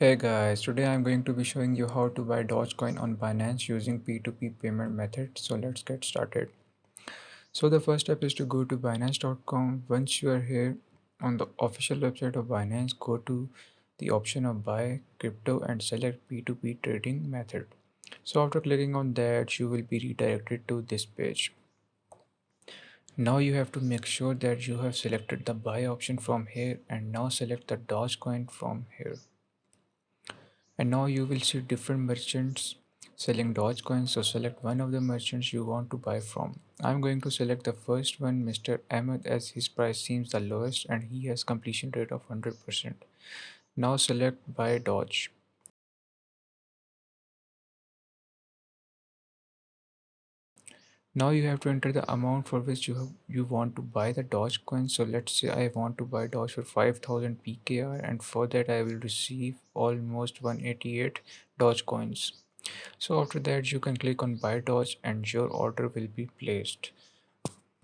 Hey guys, today I'm going to be showing you how to buy Dogecoin on Binance using P2P payment method. So let's get started. So the first step is to go to binance.com. Once you are here on the official website of Binance, go to the option of buy crypto and select P2P trading method. So after clicking on that, you will be redirected to this page. Now you have to make sure that you have selected the buy option from here and now select the Dogecoin from here. And now you will see different merchants selling Dogecoin. So select one of the merchants you want to buy from. I'm going to select the first one, Mr. Ahmed, as his price seems the lowest and he has completion rate of 100%. Now select buy Doge. Now you have to enter the amount for which you want to buy the Dogecoin. So let's say I want to buy Doge for 5000 PKR, and for that I will receive almost 188 Dogecoins. So after that you can click on buy Doge and your order will be placed.